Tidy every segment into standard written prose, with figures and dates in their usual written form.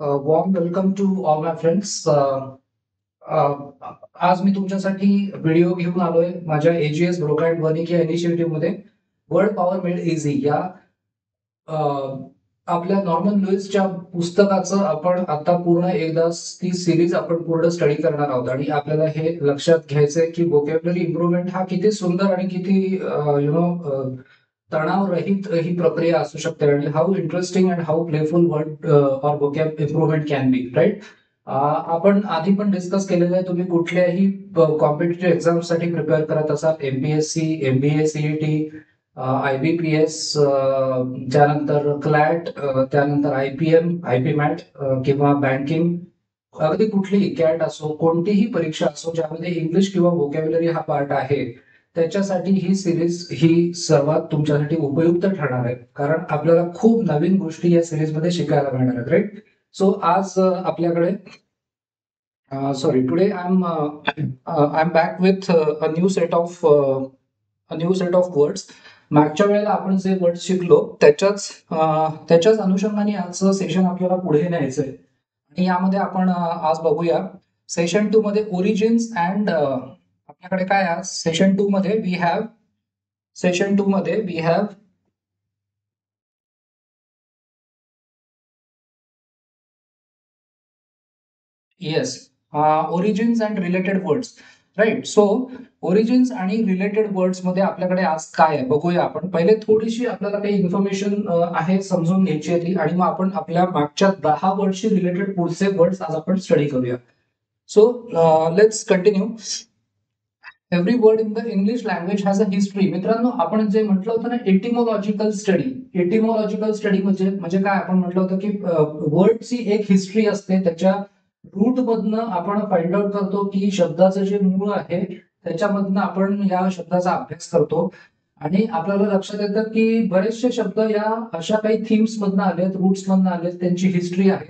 Warm welcome to all my friends. आज मी तुमच्यासाठी video घेऊन आलोय माझ्या एजीएस ब्रोकॅड वर्निक या इनिशिएटिव्ह मध्ये. वर्ल्ड पॉवर मेड इझी या अ, आपल्या नॉर्मन लुईसच्या पुस्तकाचं आपण आता पूर्ण एकदा ती सिरीज आपण पूर्ण स्टडी करणार आहोत आणि आपल्याला हे लक्षात घ्यायचंय की व्होकॅब्युलरी इम्प्रुव्हमेंट हा किती सुंदर आणि किती तणाव रहित ही प्रक्रिया असू शकते आणि how interesting and how playful word or vocab improvement can be, right? आपण आधी पण डिस्कस केलेलं आहे, तुम्ही कुठल्याही कॉम्पिटेटिव्ह एक्झाम साठी प्रिपेअर करत असाल, एमपीएससी, एमबीए, सीईटी, आयबीपीएस, त्यानंतर क्लॅट, त्यानंतर आयपीएम, आयपी मॅट किंवा बँकिंग, अगदी कुठलीही कॅट असो, कोणतीही परीक्षा असो ज्यामध्ये इंग्लिश किंवा व्होकॅब्युलरी हा पार्ट आहे, त्याच्यासाठी ही सिरीज ही सर्वात तुमच्यासाठी उपयुक्त ठरणार आहे, कारण आपल्याला खूप नवीन गोष्टी या सिरीज मध्ये शिकायला मिळणार आहेत, राईट? सो आज आपल्याकडे sorry today I am back with a new set of words. मागच्या वेळेला आपण जे वर्ड शिकलो त्याच्याच अनुषंगाने आजचं सेशन आपल्याला पुढे न्यायचंय आणि यामध्ये आपण आज बघूया सेशन 2 मध्ये ओरिजिन्स अँड आपल्याकडे काय आज सेशन 2 मध्ये we have yes, origins and related words, right? So origins आणि रिलेटेड वर्ड्स मध्ये आपल्याकडे आज काय आहे बघूया. आपण पहिले थोडीशी आपल्याला काही इन्फॉर्मेशन आहे समजून घ्यायची आहे ती, आणि मग आपण आपल्या मागच्या 10 वर्डशी रिलेटेड पुढचे वर्ड्स आज आपण स्टडी करूया. So let's continue. Every word in the English language has a history. मित्रांनो, आपण जे म्हटलं होतं ना एटिमोलॉजिकल स्टडी, एटिमोलॉजिकल स्टडी म्हणजे काय? आपण म्हटलं होतं की वर्डची एक हिस्ट्री असते, त्याच्या रूट मधनं आपण फाइंड आउट करतो की शब्दाचं जे मूळ आहे त्याच्यामधनं आपण या शब्दाचा अभ्यास करतो आणि आपल्याला लक्षात येतं की बरेचसे शब्द या अशा काही थीम्स मधनं आलेत, रूट्स मधनं आलेत, त्यांची हिस्ट्री आहे.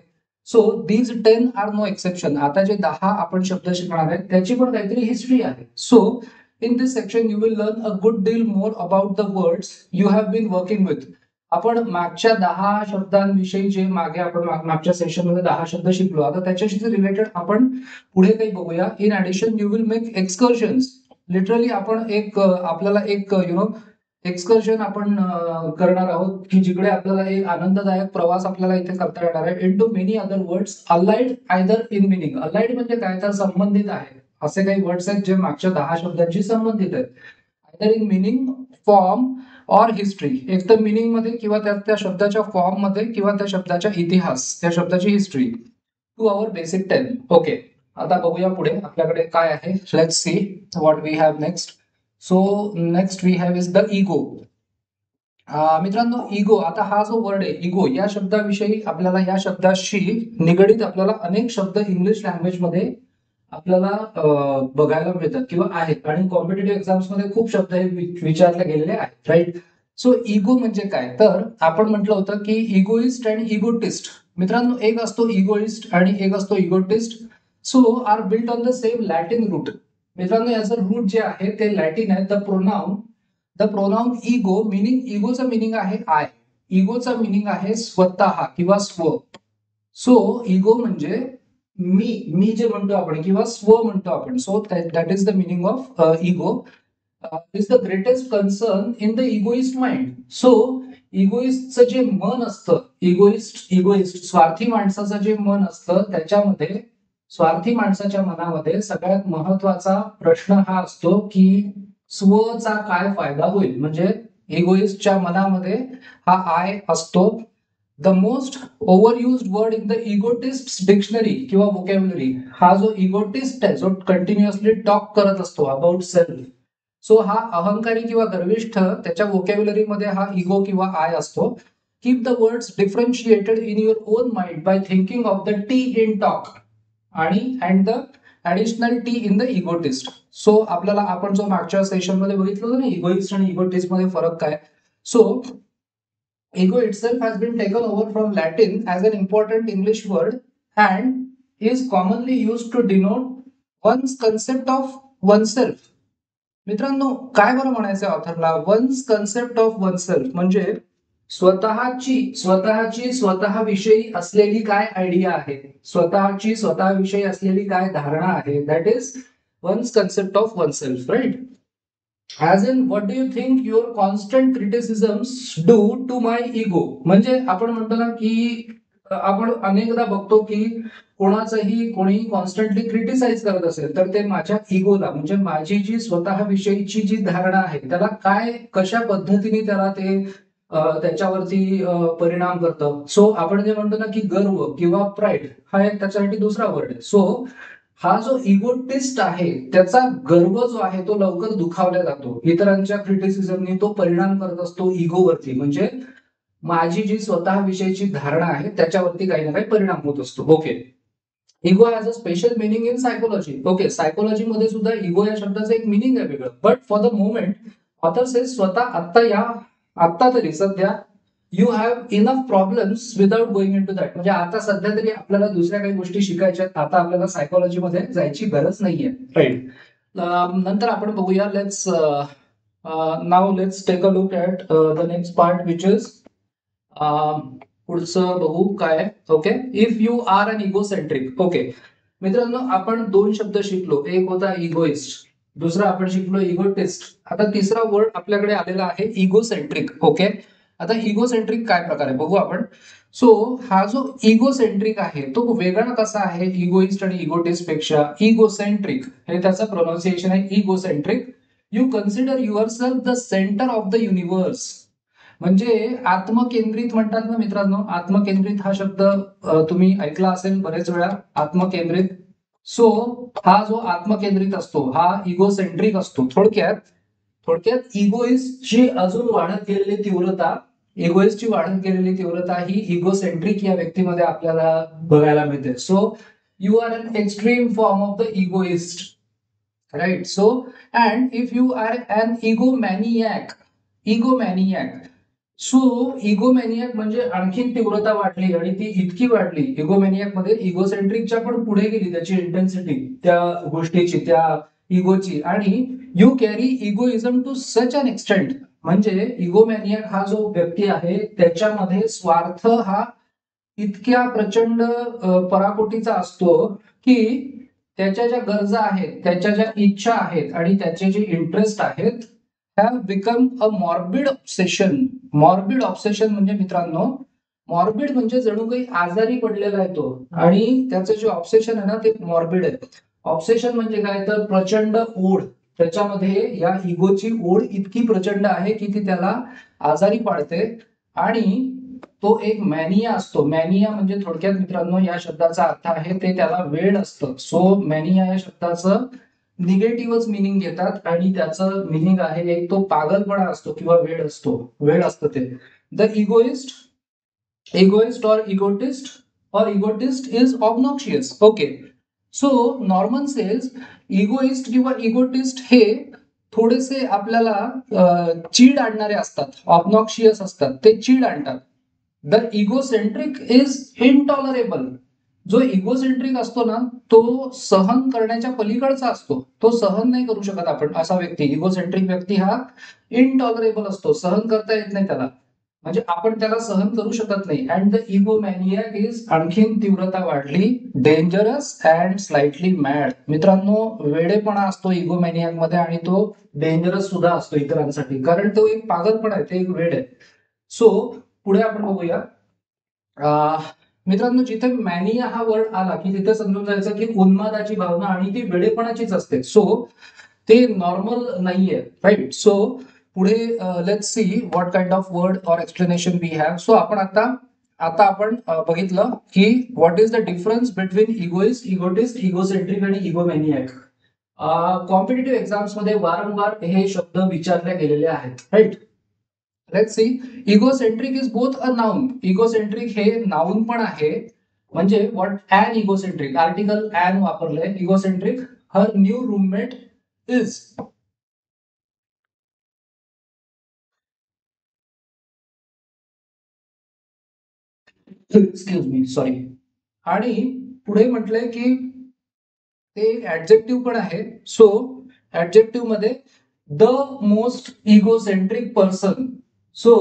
So these 10 are no exception. आता जे 10 आपण शब्द शिकणार आहेत त्याची पण काहीतरी हिस्ट्री आहे. So in this section you will learn a good deal more about the words you have been working with. आपण मागच्या 10 शब्दांविषयी जे मागे आपण मागच्या सेशन मध्ये 10 शब्द शिकलो, आता त्याच्याशी रिलेटेड आपण पुढे काही बघूया. In addition you will make excursions. Literally आपण एक आपल्याला एक एक्सकर्शन आपण करणार आहोत की जिकडे आपल्याला एक आनंददायक प्रवास आपल्याला इथे करता येणार आहे into many other words allied either in meaning. Allied म्हणजे काय? तर संबंधित आहे. असे काही वर्ड्स आहेत जे मागच्या 10 शब्दांशी संबंधित आहेत. Either in meaning, form or history. एक तर मिनिंग मध्ये किंवा त्या शब्दाच्या फॉर्म मध्ये किंवा त्या शब्दाच्या इतिहास, त्या शब्दाची history. To our basic 10. Okay, आता बघूया पुढे आपल्याकडे काय आहे. Let's see what we have next. So next we have is the ego. मित्रांनो, इगो, आता हा जो वर्ड आहे इगो, या शब्दाविषयी आपल्याला, या शब्दाशी निगडीत आपल्याला अनेक शब्द इंग्लिश लँग्वेज मध्ये आपल्याला बघायला मिळतात किंवा आहेत आणि कॉम्पिटेटिव्ह एक्झाम्स मध्ये खूप शब्द हे विचारले गेलेले आहेत, राईट? सो इगो म्हणजे काय? तर आपण म्हटलं होतं की इगोइस्ट अँड इगोटिस्ट. मित्रांनो, एक असतो इगोइस्ट आणि एक असतो egotist. So are built on the same Latin root. मित्रांनो, याचं रूट जे आहे ते लॅटिन आहे. द प्रोनाउन इगो, मिनिंग, इगोचं मिनिंग आहे आय. इगोचा मिनिंग आहे स्वतः किंवा स्व. सो इगो म्हणजे मी जे म्हणतो आपण किंवा स्व म्हणतो आपण. So that is the meaning of ego. Is the greatest concern in the egoist mind. So इगोइस्टचं जे मन असतं, इगोइस्ट स्वार्थी माणसाचं जे मन असतं, त्याच्यामध्ये, स्वार्थी माणसाच्या मनामध्ये सगळ्यात महत्वाचा प्रश्न हा असतो की स्वचा काय फायदा होईल. म्हणजे इगोइस्टच्या मनामध्ये हा आय असतो. The most overused word in the egotist dictionary किंवा व्होकॅब्युलरी, हा जो इगोटिस्ट आहे, जो कंटिन्युअसली टॉक करत असतो अबाउट सेल्फ, सो हा अहंकारी किंवा गर्विष्ठ, त्याच्या व्होकॅब्युलरी मध्ये हा इगो किंवा आय असतो. Keep the words differentiated in your own mind by thinking of the T in talk आणि and the additional T in the egotist. So आपल्याला, आपण जो मागच्या सेशन मध्ये बघितलं होतं ना इगोइस्ट आणि इगोटिस्ट मध्ये फरक काय. So ego itself has been taken over from Latin as an important English word and is commonly used to denote one's concept of oneself. मित्रांनो, काय बरं म्हणायचं ऑथरला? वन्स कन्सेप्ट ऑफ वनसेल्फ म्हणजे स्वतःची स्वतःविषयी असलेली काय आयडिया आहे, स्वतःची स्वतःविषयी असलेली काय धारणा आहे, that is one's concept of one self, right. As in what do you think your constant criticisms do to my ego. म्हणजे आपण म्हणतो ना की आपण अनेकदा बघतो की कोणाचंही कोणीही कॉन्स्टंटली क्रिटिसाइज करत असेल तर ते माझ्या इगोला, म्हणजे माझी जी स्वतःविषयीची जी धारणा आहे त्याला काय कशा पद्धतीने त्याला ते त्याच्यावरती परिणाम करतं. सो आपण जे म्हणतो ना की गर्व किंवा प्राईड हा एक त्याच्यासाठी दुसरा वर्ड आहे. सो हा जो इगोटिस्ट आहे त्याचा गर्व जो आहे तो लवकर दुखावला जातो. इतरांच्या क्रिटिसिझमनी तो परिणाम करत असतो इगोवरती, म्हणजे माझी जी स्वतःविषयीची धारणा आहे त्याच्यावरती काही ना काही परिणाम होत असतो. Okay. Ego has a special meaning in psychology. Okay, psychology मध्ये सुद्धा इगो या शब्दाचं एक मिनिंग आहे वेगळं. But for the moment author says स्वतः आत्ता तरी सध्या you have enough problems without going into that. म्हणजे आता सध्या तरी आपल्याला दुसऱ्या काही गोष्टी शिकायच्या, आता आपल्याला सायकोलॉजी मध्ये जायची गरज नाहीये, राईट. नंतर आपण बघूया, let's take a look at the next part which is पुढचं बघू काय. Okay, if you are an egocentric. Okay मित्रांनो, आपण दोन शब्द शिकलो, एक होता इगोइस्ट, दुसरा आपण शिकलो इगोटिस्ट. आता तिसरा वर्ड आपल्याकडे आलेला आहे इगोसेंट्रिक. ओके, आता इगोसेंट्रिक काय प्रकार आहे बघू आपण. सो हा जो इगोसेंट्रिक आहे तो वेगळा कसा आहे इगोइस्ट आणि इगोटिस्ट पेक्षा. इगोसेंट्रिक हे त्याचं प्रोनाउन्सिएशन आहे, egocentric. You consider your self the centre of the universe. म्हणजे आत्मकेंद्रित म्हणतात ना मित्रांनो, आत्मकेंद्रित हा शब्द तुम्ही ऐकला असेल बरेच वेळा, आत्मकेंद्रित. सो हा जो आत्मकेंद्रित असतो हा इगोसेंट्रिक असतो. थोडक्यात इगोइस्टची अजून वाढत गेलेली तीव्रता, इगोइस्टची वाढत गेलेली तीव्रता ही इगोसेंट्रिक या व्यक्तीमध्ये आपल्याला बघायला मिळते. So you are an extreme form of the egoist, right. So and if you are an egomaniac. So egomaniac म्हणजे आणखीन तीव्रता वाढली आणि ती इतकी वाढली इगोमॅनियक मध्ये, इगोसेंट्रिकच्या पण पुढे गेली त्याची इंटेन्सिटी त्या गोष्टीची, त्या इगोची. आणि you carry egoism to such an extent. म्हणजे इगोमॅनियक हा जो व्यक्ती आहे त्याच्यामध्ये स्वार्थ हा इतक्या प्रचंड पराकोटीचा असतो की त्याच्या ज्या गरजा आहेत, त्याच्या ज्या इच्छा आहेत आणि त्याचे जे इंटरेस्ट आहेत have become a morbid obsession. Morbid obsession म्हणजे मित्रांनो, मॉर्बिड म्हणजे जणू काही आजारी पडलेला आहे तो, आणि त्याचं जे ऑब्सेशन आहे ना ते मॉर्बिड आहे. ऑब्सेशन म्हणजे काय तर प्रचंड ओढ. त्याच्यामध्ये या इगोची ओढ इतकी प्रचंड आहे की ती त्याला आजारी पाडते. आणि तो एक मॅनिया असतो. मॅनिया म्हणजे थोडक्यात मित्रांनो या शब्दाचा अर्थ आहे ते त्याला वेड असतं. सो मॅनिया या शब्दाचं निगेटिव्हच मिनिंग घेतात आणि त्याचं मिनिंग आहे एक तो पागलपणा असतो किंवा वेड असतं ते. The egoist or egotist is obnoxious. Okay. So Norman says egoist किंवा इगोटिस्ट हे थोडेसे आपल्याला चीड आणणारे असतात, ऑब्नॉक्शियस असतात, ते चीड आणतात. The egocentric is intolerable. जो इगोसेंट्रिक असतो ना तो सहन करण्याच्या पलीकडचा असतो, तो सहन नाही करू शकत आपण. असा व्यक्ती, इगोसेंट्रिक व्यक्ती हा इनटॉलरेबल असतो, सहन करता येत नाही त्याला, म्हणजे आपण त्याला सहन करू शकत नाही. अँड द इगोमॅनियक इज, आणखीन तीव्रता वाढली, डेंजरस अँड स्लाइटली मॅड. मित्रांनो वेडेपणा असतो इगोमॅनियक मध्ये आणि तो डेंजरस सुद्धा असतो इतरांसाठी, कारण तो एक पागलपणा आहे, ते एक वेड आहे. सो पुढे आपण बघूया. मित्रांनो जिथे मॅनिया हा वर्ड आला की तिथे समजून जायचं की उन्मादाची भावना आणि ती वेडेपणाचीच असते. सो ते नॉर्मल नाहीये, राईट. सो पुढे let's see what kind of word or explanation we have. So आपण आता आपण बघितलं की what is the difference between egoist, egotist, egocentric आणि इगोमॅनियक. कॉम्पिटेटिव्ह एक्झाम्स मध्ये वारंवार हे शब्द विचारले गेलेले आहेत, right. Let's see. Egocentric is both a noun. Egocentric हे नाउन पण आहे. म्हणजे what an egocentric, article an वापरलंय. Egocentric, her new roommate is. Excuse me, sorry. आणि पुढे म्हटलंय की ते ऍडजेक्टिव्ह पण आहे. सो ऍडजेक्टिव्ह मध्ये the most egocentric person. So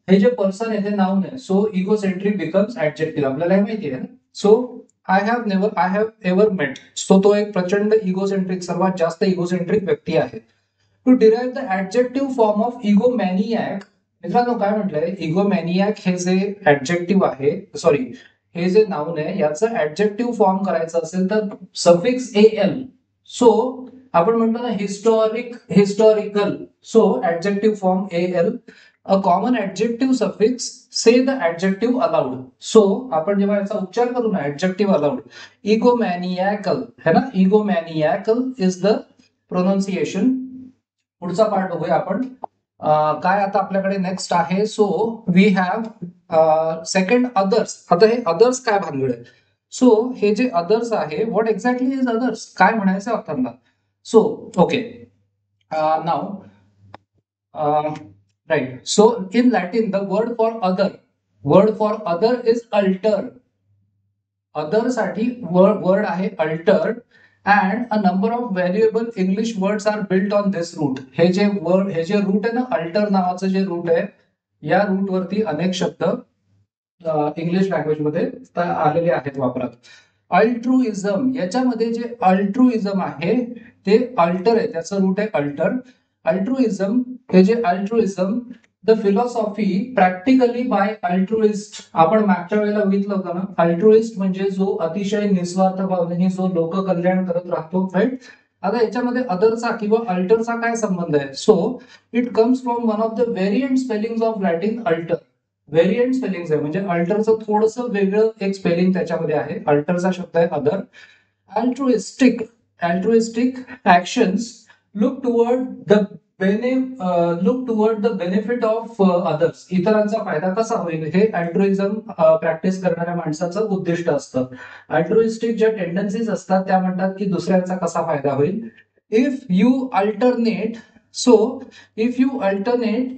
हे जे पर्सन आहे ते नाउन आहे, सो इगोसेंट्रिक बिकम्स ऍडजेक्टिव्ह. आपल्याला हे माहिती आहे ना. So I have ever met, so तो एक प्रचंड इगोसेंट्रिक, सर्वात जास्त इगोसेंट्रिक व्यक्ती आहे. To derive the adjective form of egomaniac, मित्रांनो काय म्हटलंय, इगोमॅनियाक हे जे ऍडजेक्टिव्ह आहे, सॉरी हे जे नाउन आहे याचं ऍडजेक्टिव्ह फॉर्म करायचं असेल तर सफिक्स एल. सो आपण म्हणतो ना historical, so adjective form L, a common adjective suffix, say the adjective allowed. So आपण जेव्हा याचा उच्चार करू ना ऍडजेक्टिव्ह अलाउड, इगोमॅनियाकल है ना, इगोमॅनियाकल इज द प्रोनाउन्सिएशन. पुढचा पार्ट बघूया आपण. काय आता आपल्याकडे नेक्स्ट आहे. So we have second others. आता हे अदर्स काय भानगड आहे. सो हे जे अदर्स आहे, व्हॉट एक्झॅक्टली इज अदर्स, काय म्हणायचं आपल्याला. So okay, now right. So in Latin the word for other is alter. Other साठी वर्ड आहे alter, and a number of valuable English words are built on this root. हे जे route आहे ना, alter नावाचं जे रूट आहे, या रूट वरती अनेक शब्द इंग्लिश लँग्वेज मध्ये आलेले आहेत वापरात. अल्ट्रुइझम, याच्यामध्ये जे अल्ट्रुइझम आहे ते अल्टर आहे, त्याचं रूट आहे अल्टर. अल्ट्रुइझम, हे जे altruism, the philosophy practically by altruist. आपण मागच्या वेळेला बघितलं होतं ना, अल्ट्रुइस्ट म्हणजे जो अतिशय निस्वार्थ भावनेने जो लोक कल्याण करत राहतो, राईट. आता याच्यामध्ये अदरचा किंवा अल्टरचा काय संबंध आहे. So it comes from one of the variant spelling of Latin alter. Variant spelling आहे म्हणजे अल्टरचं थोडंसं वेगळं एक स्पेलिंग त्याच्यामध्ये आहे. अल्टरचा शब्द आहे other. Altruistic actions look toward the benefit of others. इतरांचा फायदा कसा होईल हे अल्ट्रुइझम प्रॅक्टिस करणाऱ्या माणसाचं उद्दिष्ट असतं. अल्ट्रुइस्टिक ज्या टेंडन्सीज असतात त्या म्हणतात की दुसऱ्यांचा कसा फायदा होईल. If you alternate,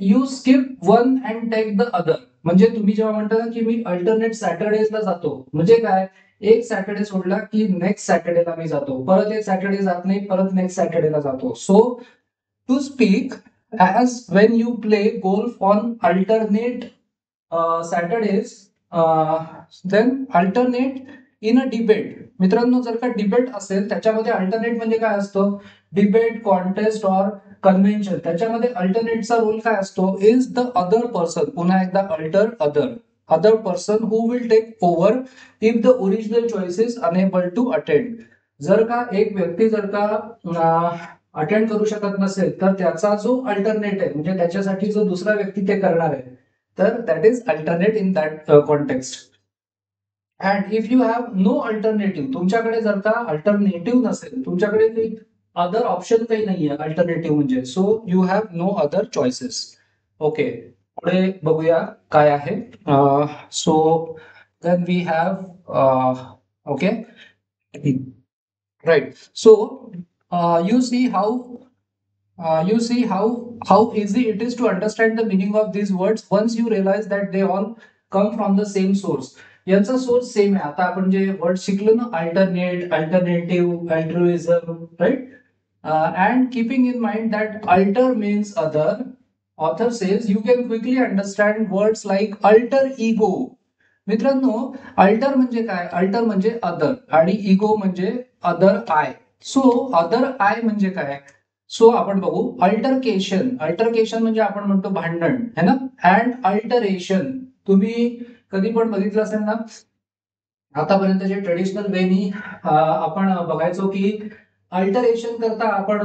you skip one and take the other. म्हणजे तुम्ही जेव्हा म्हणता ना की मी अल्टरनेट सॅटर्डेजला जातो, म्हणजे काय, एक सॅटर्डे सोडला की नेक्स्ट सॅटर्डेला मी जातो, परत एक सॅटर्डे जात नाही, परत नेक्स्ट सॅटर्डेला जातो. So to speak as when you play golf on alternate Saturdays, then alternate in a debate. मित्रांनो जर का डिबेट असेल त्याच्यामध्ये अल्टरनेट म्हणजे काय असतं, डिबेट, कॉन्टेस्ट ऑर कन्व्हेन्शन, त्याच्यामध्ये अल्टरनेटचा रोल काय असतो, इज द अदर पर्सन. पुन्हा एकदा other person who will take over if the original choice is unable to attend. जर का एक व्यक्ती जर का अटेंड करू शकत नसेल तर त्याचा जो अल्टरनेट आहे म्हणजे त्याच्यासाठी जो दुसरा व्यक्ती ते करणार आहे, तर that is alternate in that context. And if you have no alternative, तुमच्याकडे जर का अल्टरनेटिव्ह नसेल, तुमच्याकडे काही अदर ऑप्शन काही नाहीये अल्टरनेटिव्ह म्हणजे, so you have no other choices. Okay, पुढे बघूया काय आहे. So then we have okay, right. So you see how easy it is to understand the meaning of these words once you realize that they all come from the same source. यांचा source same आहे. आता आपण जे word शिकलो ना, alternate, alternative, altruism, right. And keeping in mind that alter means other, author says you can quickly understand words like alter ego. मित्रांनो alter म्हणजे काय, अल्टर म्हणजे अदर आणि इगो म्हणजे other I. So other I म्हणजे काय, so आपण बघू. अल्टरकेशन म्हणजे आपण म्हणतो भांडण है ना. अँड अल्टरेशन तुम्ही कधी पण बघितलं असेल ना, आतापर्यंत जे ट्रेडिशनल वेनी आपण बघायचो की अल्टरेशन करता आपण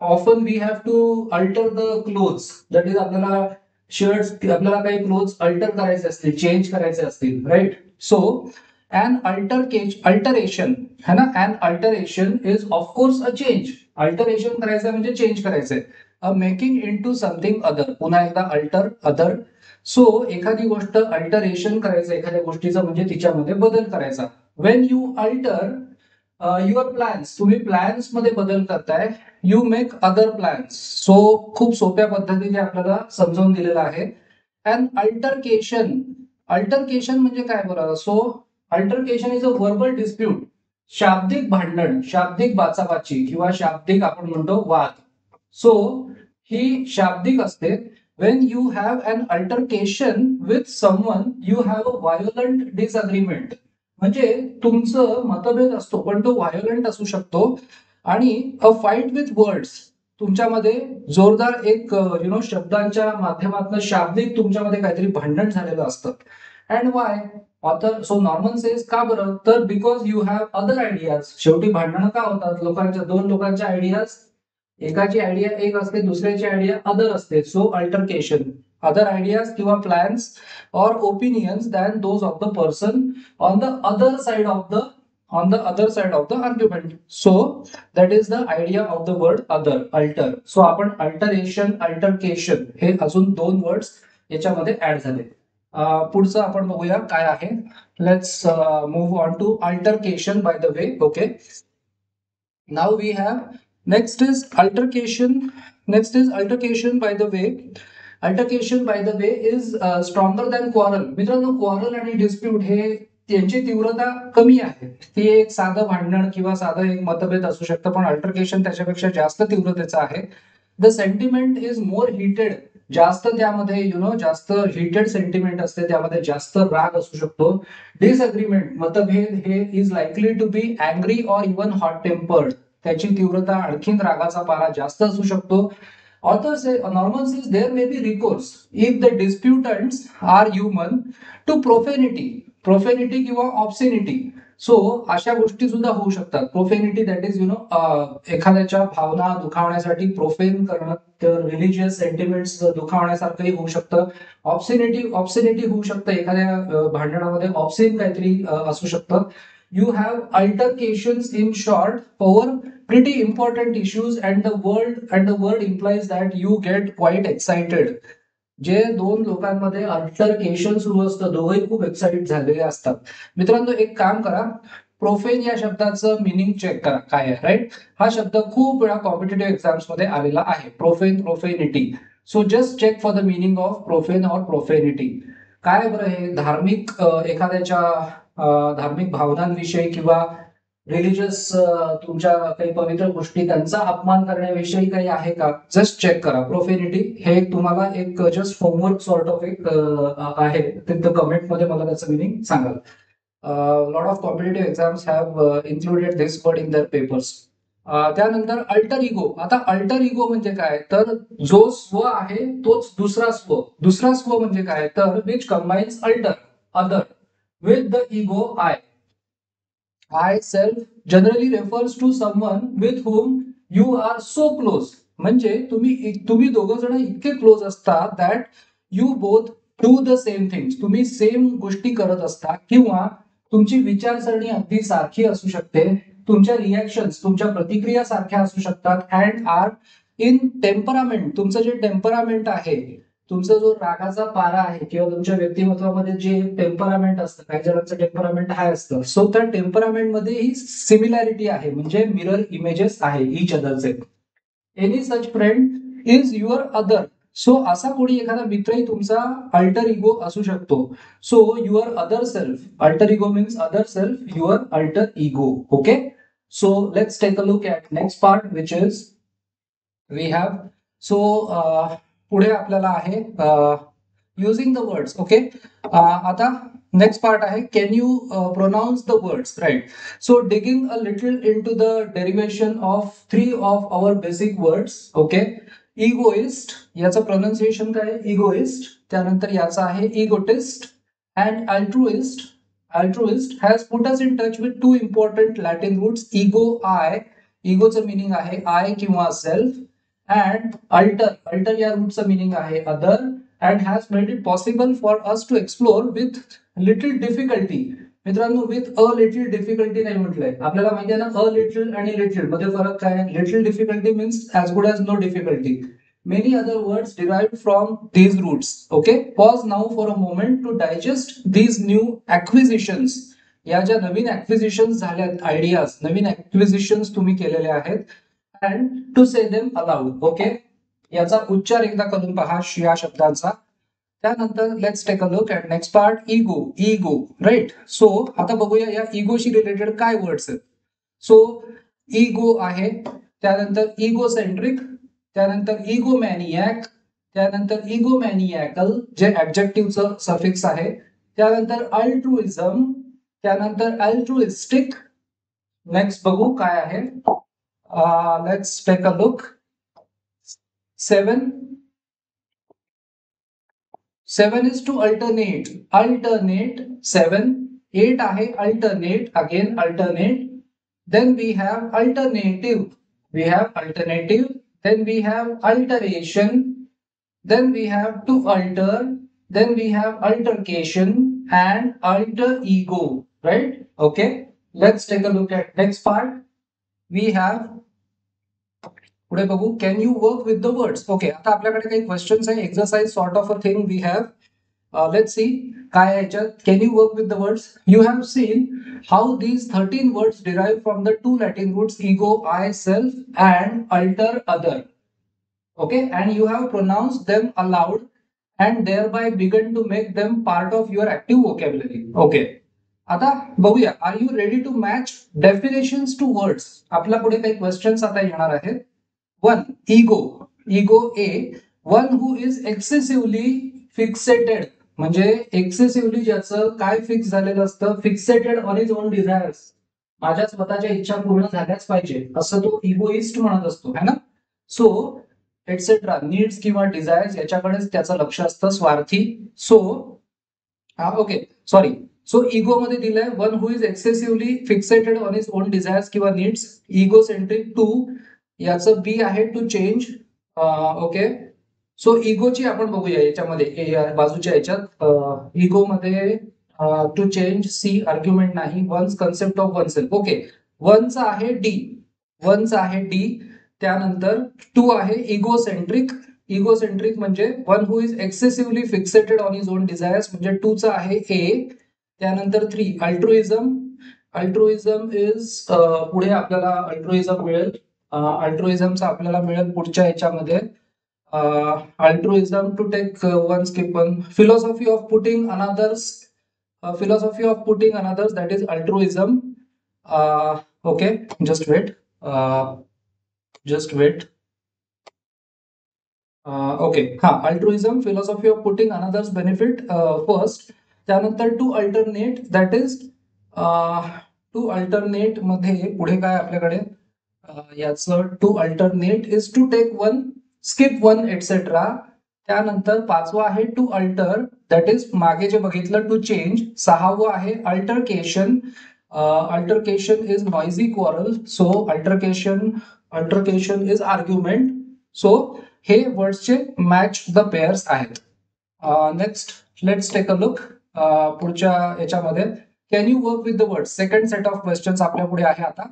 often we have to alter the clothes. That is आपल्याला शर्ट्स, आपल्याला काही क्लोथ्स अल्टर करायचे असतील, चेंज करायचे असतील, राईट. सो an अल्टरेशन है ना, an alteration is of course a change. Alteration करायचं म्हणजे चेंज करायचंय. अ मेकिंग इनटू समथिंग अदर, पुन्हा एकदा अल्टर, अदर. सो एखादी गोष्ट अल्टरेशन करायचं, एखाद्या गोष्टीचा म्हणजे तिच्यामध्ये बदल करायचा. Wien you alter your plans, तुम्ही प्लॅन्स मध्ये बदल करताय. You make other plans. So खूप सोप्या पद्धतीने आपल्याला समजावून दिलेलं आहे. अँड अल्टरकेशन म्हणजे काय बरं. So altercation is a verbal dispute, शाब्दिक भांडण, शाब्दिक बाचाबाची किंवा शाब्दिक आपण म्हणतो वाद. सो ही शाब्दिक असते. when you have an altercation with someone you have a violent disagreement. म्हणजे तुमचं मतभेद असतो पण तो व्हायोलंट असू शकतो. आणि अ फाईट विथ वर्ड्स, तुमच्यामध्ये जोरदार एक शब्दांच्या माध्यमातून शाब्दिक तुमच्यामध्ये काहीतरी भांडण झालेलं असतं. And Y author so Norman says, का बरं, तर because you have other ideas. शेवटी भांडणं का होतात, लोकांच्या दोन लोकांच्या आयडियाज, एकाची आयडिया एक असते, दुसऱ्याची आयडिया अदर असते. सो अल्टरकेशन, अदर आयडियाज किंवा प्लॅन्स और opinions than those of the person on the other side of the argument. So that is the idea of the word other, alter. So आपण alteration, altercation हे अजून दोन words याच्यामध्ये add झाले. पुढचं आपण बघूया काय आहे. Let's move on to altercation by the way. Okay, now we have next is altercation. Next is altercation by the way. Altercation by the way is stronger than quarrel. मित्रांनो, quarrel आणि dispute हे त्यांची तीव्रता कमी आहे. ती एक साधं भांडण किंवा साधं एक मतभेद असू शकतं, पण अल्टरकेशन त्याच्यापेक्षा जास्त तीव्रतेचं आहे. The sentiment is more heated. जास्त त्यामध्ये जास्त हिटेड सेंटिमेंट असते, त्यामध्ये जास्त राग असू शकतो. डिसअग्रीमेंट, मतभेद हे is likely to be angry or even hot tempered. त्याची तीव्रता आणखीन रागाचा पारा जास्त असू शकतो. Author say, Norman says, there may be recourse if the disputants are human to profanity किंवा obscenity. सो अशा गोष्टी सुद्धा होऊ शकतात. प्रोफेनिटी दॅट इज एखाद्याच्या भावना दुखावण्यासाठी प्रोफेन करणं, तर रिलिजियस सेंटिमेंट्स दुखावण्यासारखंही होऊ शकतं. ऑब्सिनिटी होऊ शकतं, एखाद्या भांडणामध्ये ऑब्सिन काहीतरी असू शकतं. You have altercations in short over pretty important issues and the word implies that you get quite excited. जे दोन लोकांमध्ये अल्टरकेशन सुरू असतं, दोघेही खूप एक्साइटेड झालेले असतात. मित्रांनो, एक काम करा, प्रोफेन या शब्दाचं मिनिंग चेक करा काय आहे. राईट, हा शब्द खूप वेळा कॉम्पिटेटिव्ह एक्झाम्स मध्ये आलेला आहे, profane, profanity. So just check for the meaning of profane और प्रोफेनिटी. काय बरं हे, धार्मिक एखाद्याच्या धार्मिक भावनांविषयी किंवा रिलिजियस तुमच्या काही पवित्र गोष्टी त्यांचा अपमान करण्याविषयी काही आहे का, जस्ट चेक करा. प्रोफेनिटी हे तुम्हाला एक जस्ट होमवर्क सॉर्ट ऑफ एक आहे, तिथं कमेंट मध्ये मला त्याचं मिनिंग सांगाल. Lot of competitive exams have included this word in दर पेपर्स. त्यानंतर अल्टर इगो. आता अल्टर इगो म्हणजे काय, तर जो स्व आहे तोच दुसरा स्व. दुसरा स्व म्हणजे काय, तर which combines alter, other, with the ego I. I self generally refers to someone with whom you are so close. म्हणजे तुम्ही दोघं जण इतके क्लोज असतात that you both do the same things. तुम्ही सेम गोष्टी करत असता किंवा तुमची विचारसरणी अगदी सारखी असू शकते, तुमच्या रिॲक्शन्स, तुमच्या प्रतिक्रिया सारख्या असू शकतात. अँड आर इन टेम्परामेंट, तुमचं जे टेम्परामेंट आहे, तुमचा जो रागाचा पारा आहे किंवा तुमच्या व्यक्तिमत्वामध्ये जे टेम्परामेंट असतं, काही जणांचं टेम्परामेंट हाय असतं, सो त्या टेम्परामेंट मध्ये ही सिमिलॅरिटी आहे, म्हणजे मिरर इमेजेस आहे इच अदरचे. Any such friend is your other. So असा कोणी एखादा मित्रही तुमचा अल्टर इगो असू शकतो. So your other self, alter ego means other self, your alter ego. Okay, so let's take a look at next part which is we have. So पुढे आपल्याला आहे युजिंग द वर्ड्स. ओके, आता next part आहे, can you pronounce the words. Right, so digging a little in to the derivation of 3 of our basic words. Okay, egoist, याचं pronunciation काय, egoist. त्यानंतर याचा आहे egotist and altruist. Altruist has put us in touch with 2 important Latin roots, ego, I. इगोचं meaning आहे I किंवा self. And alter या रूटचं मिनिंग आहे other. And has made it possible for us to explore with little difficulty. मित्रांनो, with a little difficulty नाही म्हटलंय, आपल्याला माहिती आहे ना, अ लिटिल आणि लिटिल मध्ये फरक काय. Little difficulty means as good as no difficulty. Many other words derived from these roots. Okay, pause now for a moment to digest these new acquisitions. या ज्या नवीन ऍक्विजिशन्स झाल्यात, आयडियाज, नवीन ऍक्विजिशन्स तुम्ही केलेले आहेत, and to say them aloud. Okay, याचा उच्चार एकदा करून पहा या शब्दांचा. त्यानंतर let's take a look at next part, ego. Ego, right. सो आता बघूया या इगोशी रिलेटेड काय वर्ड्स आहेत. सो इगो आहे, त्यानंतर इगोसेंट्रिक, त्यानंतर इगोमॅनियॅक, त्यानंतर इगोमॅनियाकल जे ऍब्जेक्टिव्हचं सफिक्स आहे, त्यानंतर अल्ट्रुइझम, त्यानंतर अल्ट्रुइस्टिक. नेक्स्ट बघू काय आहे. Let's take a look. 7 is to alternate. 7. 8 आहे alternate, again alternate. Then we have alternative. Then we have alteration. Then we have to alter. Then we have altercation and alter ego. Right? Okay. Let's take a look at next part. We have पुढे बघू. Can you work with the words. Okay, आता आपल्याकडे काही questions आहे, exercise sort of a thing we have. Let's see काय आहे याच्यात. Can you work with the words. You have seen how these 13 words derive from the 2 Latin roots ego, I, self and alter, other. Okay, and you have pronounced them aloud and thereby begun to make them part of your active vocabulary. Okay, आता बघूया. Are you ready to match definitions to words. आपल्या पुढे काही questions आता येणार आहेत. 1. Ego A. One who is excessively fixated, म्हणजे excessively ज्याचं काय फिक्स झालेलं असतं, fixated on his own desires, माझ्या स्वतःच्या इच्छा पूर्ण झाल्याच पाहिजे असं तो इगोइस्ट म्हणत असतो, है ना. सो एटसेट्रा, नीड्स किंवा डिझायर्स याच्याकडेच त्याचं लक्ष असतं, स्वार्थी. So okay, sorry. So ego मध्ये दिलंय one who is excessively fixated on his own desires किंवा नीड्स. Ego centric. 2 याचं बी आहे टू चेंज. ओके, सो इगोची आपण बघूया याच्यामध्ये बाजूच्या याच्यात. इगो मध्ये टू चेंज, सी आर्ग्युमेंट नाही. One's concept of one self. Okay, वनचा आहे डी. त्यानंतर 2 आहे इगोसेंट्रिक. इगोसेंट्रिक म्हणजे one who is excessively fixated on his own desires, म्हणजे 2 चा आहे ए. त्यानंतर 3 अल्ट्रुइझम. अल्ट्रुइझम इज पुढे आपल्याला अल्ट्रुइझम मिळेल. अल्ट्रुइझमचा आपल्याला मिळेल पुढच्या याच्यामध्ये. Altruism to take one skip one. Philosophy of putting another's, that is altruism. Okay, just wait. Okay, हा, altruism, philosophy of putting another's benefit first. त्यानंतर to alternate, that is to alternate मध्ये पुढे काय आपल्याकडे याचं to alternate is to take one, skip one, etcetera. त्यानंतर 5वं आहे टू अल्टर, दॅट इज मागे जे बघितलं टू चेंज. 6वं आहे altercation. Altercation is noisy quarrel, so altercation is argument. So हे वर्ड्सचे मॅच द पेअर्स आहेत. Next let's take a look पुढच्या याच्यामध्ये. Can you work with the words. Second set of questions आपल्या पुढे आहे आता.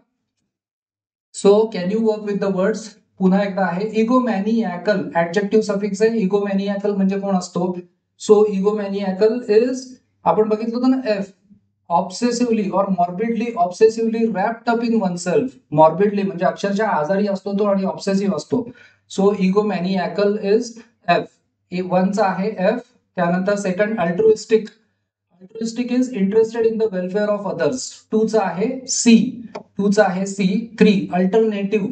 So can you work with the words. पुन्हा एकदा आहे इगोमॅनियाकल, ऍडजेक्टिव्ह सफिक्स आहे. इगोमॅनियाकल म्हणजे कोण असतो. सो इगोमॅनियाकल इज, आपण बघितलं होतं ना, एफ. ऑब्सेसिव्हली और morbidly, obsessively wrapped up in one self. Morbidly म्हणजे अक्षरशः आजारी असतो तो आणि ऑब्सेसिव्ह असतो. So egomaniacal is F. 1चा आहे एफ. त्यानंतर second altruistic. Altruistic is interested in the welfare of others. 2चा आहे C. 3 alternative.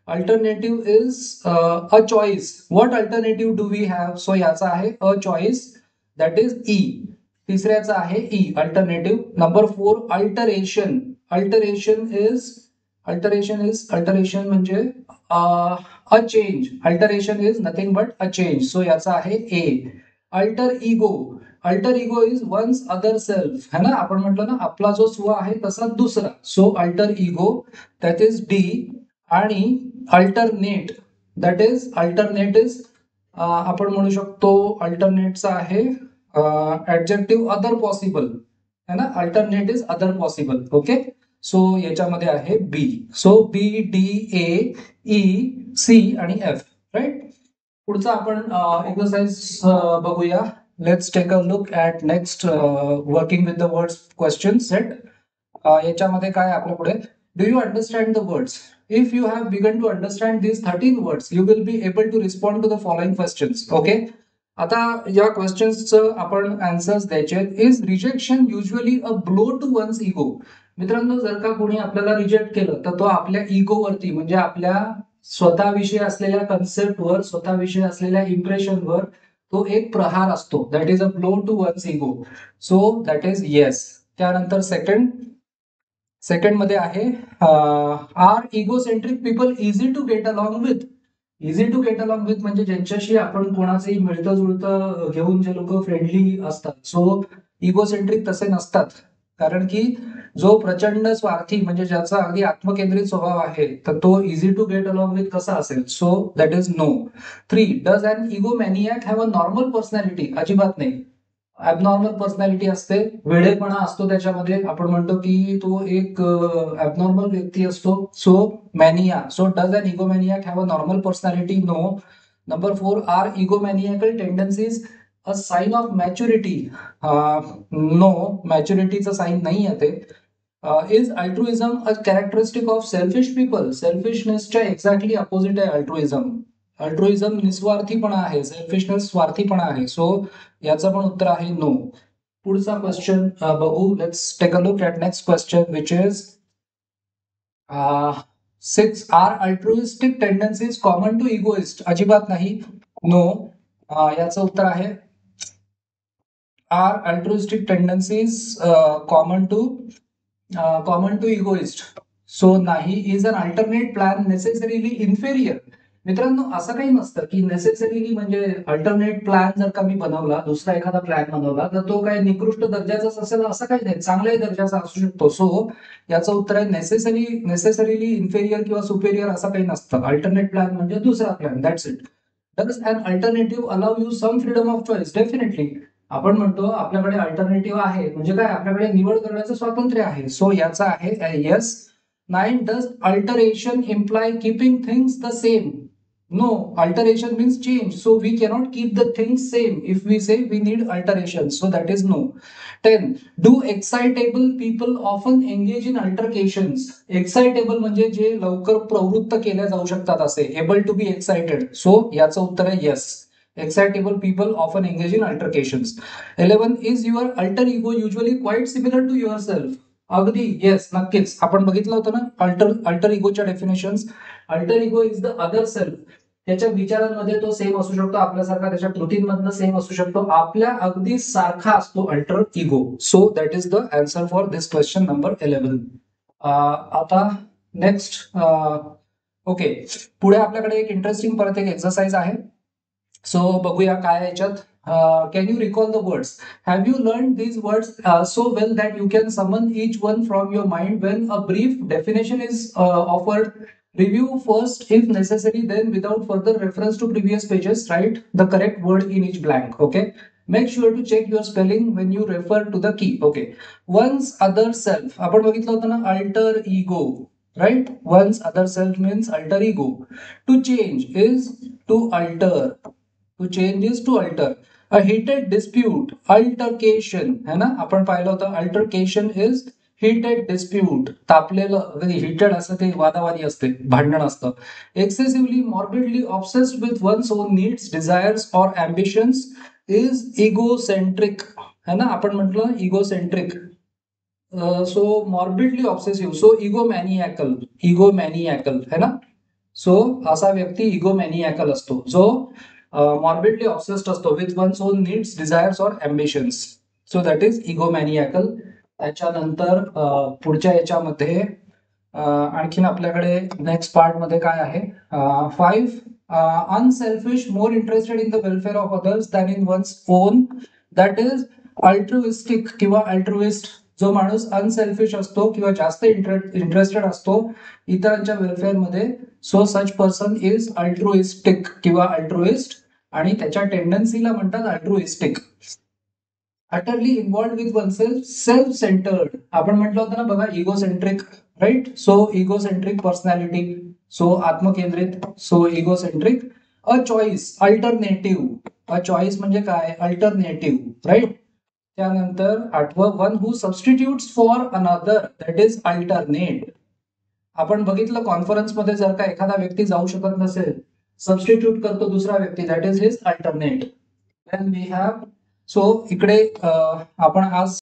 Alternative is a choice. What alternative do we have. So याचा आहे a choice, that is E. तिसऱ्याचा आहे E, alternative. Number 4 alteration. Alteration म्हणजे a change. Alteration is nothing but a change, so याचा आहे A. Alter ego is one's other self, है ना. आपण म्हटलं ना आपला जो स्व आहे तसा दुसरा. So alter ego, that is D. आणि अल्टरनेट, दॅट इज आपण म्हणू शकतो अल्टरनेटचा आहे ऍडजेक्टिव्ह अदर पॉसिबल, है ना. Alternate is other possible. Okay, so याच्यामध्ये आहे B. So B, D, A, E, C आणि एफ. राईट. पुढचा आपण एक्सरसाइज बघूया. Let's take a look at next working with the words question set. याच्यामध्ये काय आपल्या पुढे. Do you understand the words. If you have begun to understand these 13 words you will be able to respond to the following questions. Okay, आता या क्वेश्चन्सचं आपण answers द्यायचे. Is rejection usually a blow to one's ego. मित्रांनो, जर का कोणी आपल्याला reject केलं तर तो आपल्या इगोवरती, म्हणजे आपल्या स्वतःविषयी असलेल्या कन्सेप्टवर, स्वतःविषयी असलेल्या इम्प्रेशनवर तो एक प्रहार असतो. That is a blow to one's ego. So that is yes. त्यानंतर सेकंड मध्ये आहे are egocentric people easy to get along with. Easy to get along with म्हणजे ज्यांच्याशी आपण कोणाचंही मिळतं जुळतं घेऊन जे लोक फ्रेंडली असतात. सो इगोसेंट्रिक तसे नसतात, कारण की जो प्रचंड स्वार्थी म्हणजे ज्याचा अगदी आत्मकेंद्रित स्वभाव आहे तर तो easy to get along with कसा असेल. So that is no. 3. Does an ego maniac have a normal personality. अजिबात नाही. ॲबनॉर्मल पर्सनॅलिटी असते, वेडेपणा असतो त्याच्यामध्ये. आपण म्हणतो की तो एक ॲबनॉर्मल व्यक्ती असतो. So mania. So does an egomaniac have a normal personality. No. Number 4. Are egomaniacal tendencies a sign of maturity. No, मॅच्युरिटीचं साईन नाही आहे ते. Is altruism a characteristic of selfish people. सेल्फिशनेसच्या एक्झॅक्टली अपोजिट आहे altruism. अल्ट्रुइझम निस्वार्थीपणा आहे, selfishness स्वार्थीपणा आहे. So याचं पण उत्तर आहे नो. पुढचा क्वेश्चन बघू. Let's take a look at next question which is 6. Are altruistic tendencies common to egoist. अजिबात नाही. नो. याचं उत्तर आहे are altruistic tendencies common to egoist. So नाही. Is an alternate plan necessarily inferior. मित्रांनो, असं काही नसतं की नेसेसरीली म्हणजे अल्टरनेट प्लॅन जर का मी बनवला, दुसरा एखादा प्लॅन बनवला तर तो काही निकृष्ट दर्जाचाच असेल असं काही नाही, चांगल्याही दर्जाचा असू शकतो. सो याचं उत्तर आहे नेसेसरीली इन्फेरियर किंवा सुपेरियर असं काही नसतं. अल्टरनेट प्लॅन म्हणजे दुसरा plan. That's it. Does an alternative allow you some freedom of choice. Definitely. आपण म्हणतो आपल्याकडे अल्टरनेटिव्ह आहे म्हणजे काय, आपल्याकडे निवड करण्याचं स्वातंत्र्य आहे. सो याचा आहे yes. 9. Does alteration imply keeping things the same. No, alteration means change. So we cannot keep the things same if we say we need alteration. So that is no. 10. Do excitable people often engage in altercations? Excitable म्हणजे जे लवकर प्रवृत्त केल्या जाऊ शकतात असे. Able to be excited. So याचं उत्तर आहे yes. Excitable people often engage in altercations. 11. Is your alter ego usually quite similar to yourself? अगदी येस, नक्कीच. आपण बघितलं होतं ना अल्टर इगोच्या definitions. Alter ego is the other self. त्याच्या विचारांमध्ये तो सेम असू शकतो आपल्यासारखा, त्याच्या कृतींमधनं सेम असू शकतो, आपल्या अगदी सारखा असतो alter ego. So that is the answer for this question number 11. आता नेक्स्ट. ओके, पुढे आपल्याकडे एक इंटरेस्टिंग परत एक एक्सरसाइज आहे. सो बघूया काय याच्यात. can you recall the words? Have you learned these words so well that you can summon each one from your mind when a brief definition is offered? Review first if necessary, then without further reference to previous pages, write the correct word in each blank. Okay. Make sure to check your spelling when you refer to the key. Okay. One's other self. आपण बघितलं होतं ना alter ego. Right? One's other self means alter ego. To change is to alter. To change is to alter. A heated dispute, altercation है ना, आपण पाहिलं होतं. Altercation is heated dispute. तापलेलं, heated असं ते वादावादी असते, भांडण असतं. Excessively morbidly obsessed with one's own needs, desires or ambitions is egocentric है ना. आपण म्हटलं egocentric. So morbidly obsessive. So egomaniacal है ना. सो असा व्यक्ती इगोमॅनियाकल असतो जो मॉर्बिडली ऑब्सेस्ड असतो with one's own needs, desires और ambitions. So that is egomaniacal. त्याच्यानंतर पुढच्या याच्यामध्ये आणखीन आपल्याकडे नेक्स्ट पार्ट मध्ये काय आहे. 5. Unselfish, more interested in the welfare of others than in one's own. That is altruistic किंवा अल्ट्रुइस्ट. जो माणूस अनसेल्फिश असतो किंवा जास्त इंटरेस्टेड असतो इतरांच्या वेलफेअर मध्ये, so such person is altruistic किंवा अल्ट्रुइस्ट, आणि त्याच्या टेंडन्सीला म्हणतात altruistic. Utterly involved with oneself, self centred. आपण म्हटलं होतं ना बघा egocentric. Right. So egocentric personality. So आत्मकेंद्रित. So egocentric. A choice, alternative. A choice म्हणजे काय, अल्टरनेटिव्ह. राईट. त्यानंतर 8. One who substitutes for another, that is alternate. आपण बघितलं कॉन्फरन्स मध्ये जर का एखादा व्यक्ती जाऊ शकत नसेल, सबस्टिट्यूट करतो दुसरा व्यक्ती, that is his alternate. Then we have. So इकडे आपण आज